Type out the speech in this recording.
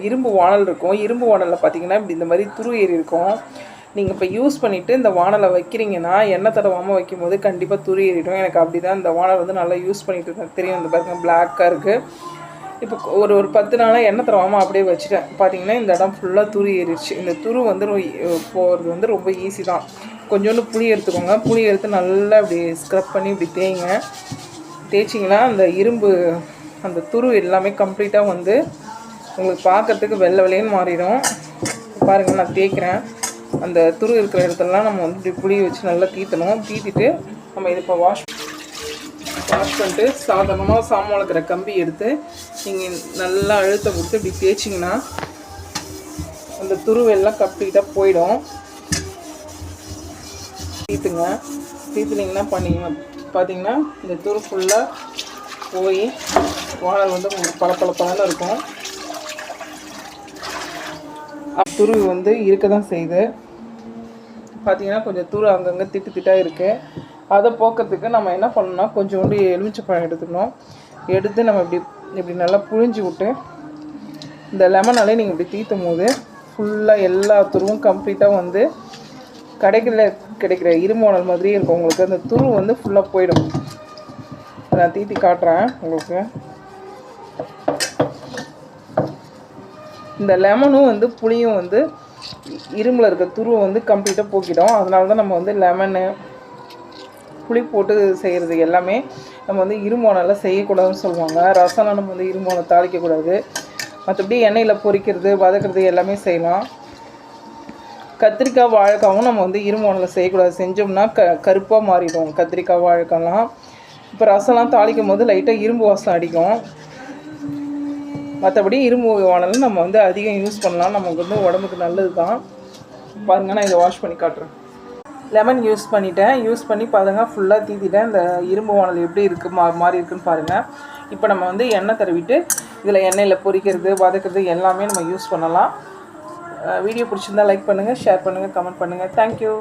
இரும்பு வானல் இருக்கும். இரும்பு வானலில் பார்த்தீங்கன்னா இப்படி இந்த மாதிரி துரு ஏறி இருக்கும். நீங்கள் இப்போ யூஸ் பண்ணிவிட்டு இந்த வானலை வைக்கிறீங்கன்னா எண்ணெய் தடவாமல் வைக்கும்போது கண்டிப்பாக துரு ஏறிடும். எனக்கு அப்படி தான் இந்த வானல் வந்து நல்லா யூஸ் பண்ணிட்டு இருக்கேன். தெரியும், இந்த பாருங்கள் பிளாக்காக இருக்குது. இப்போ ஒரு 10 நாளாக எண்ணெய் தடவாமல் அப்படியே வச்சுட்டேன். பார்த்தீங்கன்னா இந்த இடம் ஃபுல்லாக துரு ஏறிடுச்சு. இந்த துரு வந்து போகிறது வந்து ரொம்ப ஈஸி தான். கொஞ்சோண்டு புளி எடுத்துக்கோங்க. புளி எடுத்து நல்லா இப்படி ஸ்க்ரப் பண்ணி இப்படி தேய்ங்க. தேய்ச்சிங்கன்னா அந்த இரும்பு அந்த துரு எல்லாமே கம்ப்ளீட்டாக வந்து உங்களுக்கு பார்க்குறதுக்கு வெள்ளை வெள்ளைன்னு மாறிடும். பாருங்கள், நான் தேய்க்கிறேன். அந்த துரு இருக்கிற இடத்துலலாம் நம்ம வந்து இப்படி புளி வச்சு நல்லா தீத்தணும். தீத்திட்டு நம்ம இதை இப்போ வாஷ் பண்ணிட்டு சாதாரணமாக சாமான் வளர்க்குற கம்பி எடுத்து நீங்கள் நல்லா அழுத்த கொடுத்து இப்படி தேய்ச்சிங்கன்னா அந்த துருவெல்லாம் கம்ப்ளீட்டாக போயிடும். தீத்துங்க. தீத்துனீங்கன்னா பார்த்தீங்கன்னா இந்த துரு ஃபுல்லாக போய் வானல் வந்து உங்களுக்கு பளபளன்னு இருக்கும். துரு வந்து இருக்க தான் செய்யுது. பார்த்தீங்கன்னா கொஞ்சம் துரு அங்கங்கே திட்டாக இருக்குது. அதை போக்கிறதுக்கு நம்ம என்ன பண்ணணும்னா கொஞ்சோண்டு எலுமிச்சைப்பழம் எடுத்துக்கணும். எடுத்து நம்ம இப்படி நல்லா புழிஞ்சு விட்டு இந்த லெமனாலே நீங்கள் இப்படி தீத்தும் போது ஃபுல்லாக எல்லா துருவும் கம்ப்ளீட்டாக வந்து கிடைக்கிற இரும்பு வானல் மாதிரியே இருக்கும். உங்களுக்கு அந்த துரு வந்து ஃபுல்லாக போயிடும். நான் தீத்தி காட்டுறேன் உங்களுக்கு. இந்த லெமனும் வந்து புளியும் வந்து இரும்பில் இருக்க துருவை வந்து கம்ப்ளீட்டாக போக்கிடும். அதனால தான் நம்ம வந்து லெமனு புளி போட்டு செய்கிறது எல்லாமே நம்ம வந்து இரும்பு வானலில் செய்யக்கூடாதுன்னு சொல்லுவாங்க. ரசம்லாம் நம்ம வந்து இரும்பு வானல் தாளிக்கக்கூடாது. மற்றபடி எண்ணெயில் பொரிக்கிறது வதக்கிறது எல்லாமே செய்யலாம். கத்திரிக்காய் வாழைக்காவும் நம்ம வந்து இரும்பு வானலில் செய்யக்கூடாது. செஞ்சோம்னா கருப்பாக மாறிடும் கத்திரிக்காய் வாழைக்காய்லாம். இப்போ ரசம்லாம் தாளிக்கும் போது லைட்டாக இரும்பு வாசம் அடிக்கும். மற்றபடி இரும்பு வானல் நம்ம வந்து அதிகம் யூஸ் பண்ணலாம். நமக்கு வந்து உடம்புக்கு நல்லது தான். பாருங்கள், நான் இதை வாஷ் பண்ணி காட்டுறேன். லெமன் யூஸ் பண்ணிட்டேன். யூஸ் பண்ணி பாருங்கள் ஃபுல்லாக தீத்திட்டேன். இந்த இரும்பு வானல் எப்படி இருக்குது மாறி இருக்குன்னு பாருங்கள். இப்போ நம்ம வந்து எண்ணெய் தடவிட்டு இதில் எண்ணெயில் பொரிக்கிறது வதக்கிறது எல்லாமே நம்ம யூஸ் பண்ணலாம். வீடியோ பிடிச்சிருந்தால் லைக் பண்ணுங்கள், ஷேர் பண்ணுங்கள், கமெண்ட் பண்ணுங்கள். தேங்க்யூ.